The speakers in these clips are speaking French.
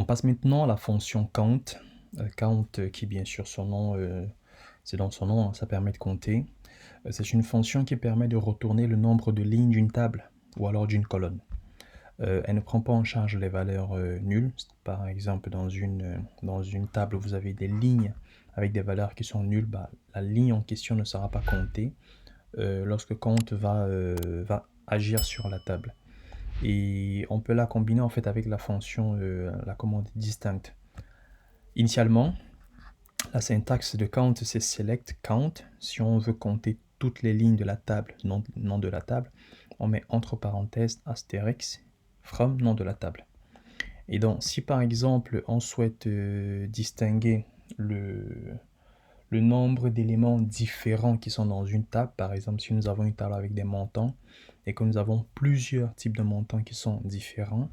On passe maintenant à la fonction count. Count qui bien sûr son nom, c'est dans son nom, hein, ça permet de compter. C'est une fonction qui permet de retourner le nombre de lignes d'une table ou alors d'une colonne. Elle ne prend pas en charge les valeurs nulles. Par exemple, dans une table, vous avez des lignes avec des valeurs qui sont nulles. La ligne en question ne sera pas comptée lorsque count va agir sur la table. Et on peut la combiner en fait avec la fonction, la commande distinct. Initialement, la syntaxe de count, c'est select count. Si on veut compter toutes les lignes de la table, nom de la table, on met entre parenthèses astérisque from nom de la table. Et donc, si par exemple, on souhaite distinguer le nombre d'éléments différents qui sont dans une table, par exemple, si nous avons une table avec des montants et que nous avons plusieurs types de montants qui sont différents,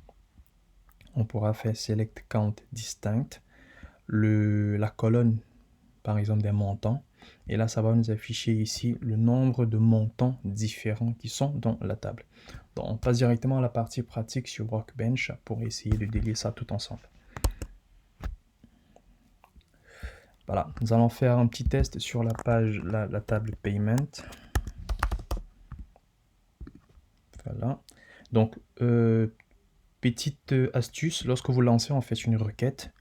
on pourra faire select count distinct, la colonne par exemple des montants, et là ça va nous afficher ici le nombre de montants différents qui sont dans la table. Donc on passe directement à la partie pratique sur Workbench pour essayer de délier ça tout ensemble. Voilà, nous allons faire un petit test sur la page, la table Payment. Voilà, donc petite astuce, lorsque vous lancez en fait une requête,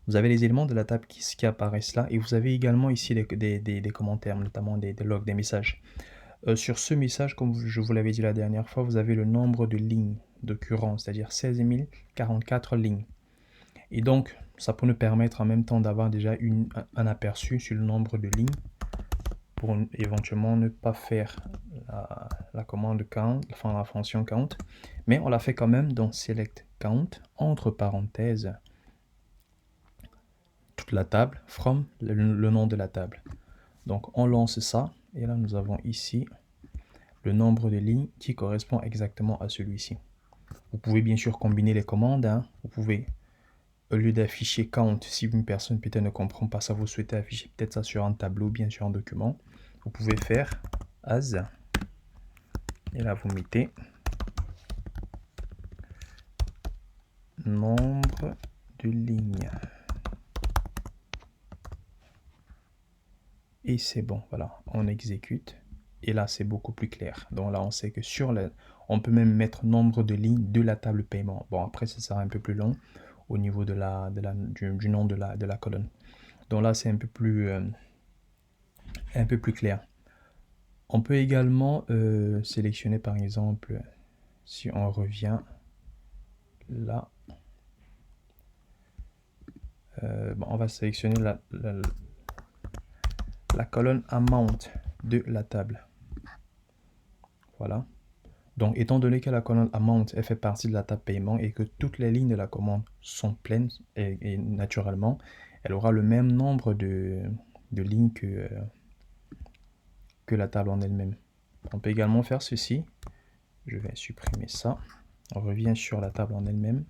vous avez les éléments de la table qui apparaissent là, et vous avez également ici des commentaires, notamment des logs, des messages. Sur ce message, comme je vous l'avais dit la dernière fois, vous avez le nombre de lignes d'occurrence, c'est-à-dire 16 044 lignes. Et donc, ça peut nous permettre en même temps d'avoir déjà un aperçu sur le nombre de lignes pour éventuellement ne pas faire la commande count, enfin la fonction count, mais on la fait quand même dans select count, entre parenthèses, toute la table, from le nom de la table. Donc on lance ça, et là nous avons ici le nombre de lignes qui correspond exactement à celui-ci. Vous pouvez bien sûr combiner les commandes, hein. Vous pouvez, au lieu d'afficher count, si une personne peut-être ne comprend pas ça, vous souhaitez afficher peut-être ça sur un tableau, bien sûr un document, vous pouvez faire as, et là vous mettez nombre de lignes. Et c'est bon, voilà, on exécute. Et là, c'est beaucoup plus clair. Donc là, on sait que on peut même mettre nombre de lignes de la table paiement. Bon, après, ça sera un peu plus long au niveau du nom de la colonne. Donc là, c'est un peu plus clair. On peut également sélectionner, par exemple, si on revient là, on va sélectionner la colonne amount de la table. Voilà. Donc, étant donné que la colonne amount fait partie de la table paiement et que toutes les lignes de la commande sont pleines, et naturellement, elle aura le même nombre de lignes que la table en elle-même. On peut également faire ceci. Je vais supprimer ça. On revient sur la table en elle-même.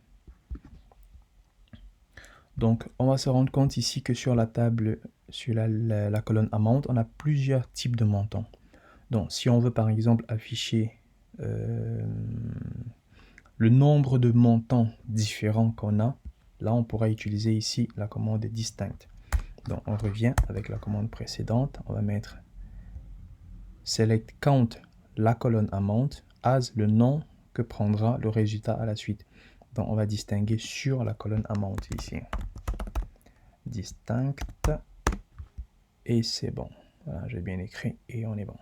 Donc, on va se rendre compte ici que sur la table, sur la colonne amount, on a plusieurs types de montants. Donc, si on veut par exemple afficher le nombre de montants différents qu'on a, là on pourra utiliser ici la commande distinct. Donc on revient avec la commande précédente, on va mettre select count la colonne amount as le nom que prendra le résultat à la suite. Donc on va distinguer sur la colonne amount ici. Distinct, et c'est bon. Voilà, j'ai bien écrit et on est bon.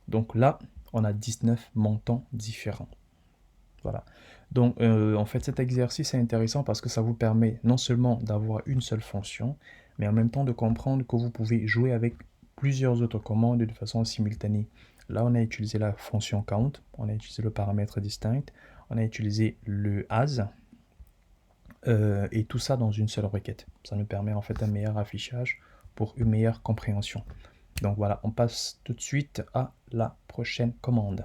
Donc là, on a 19 montants différents. Voilà. Donc, en fait, cet exercice est intéressant parce que ça vous permet non seulement d'avoir une seule fonction, mais en même temps de comprendre que vous pouvez jouer avec plusieurs autres commandes de façon simultanée. Là, on a utilisé la fonction count, on a utilisé le paramètre distinct, on a utilisé le as, et tout ça dans une seule requête. Ça nous permet en fait un meilleur affichage pour une meilleure compréhension. Donc voilà, on passe tout de suite à la prochaine commande.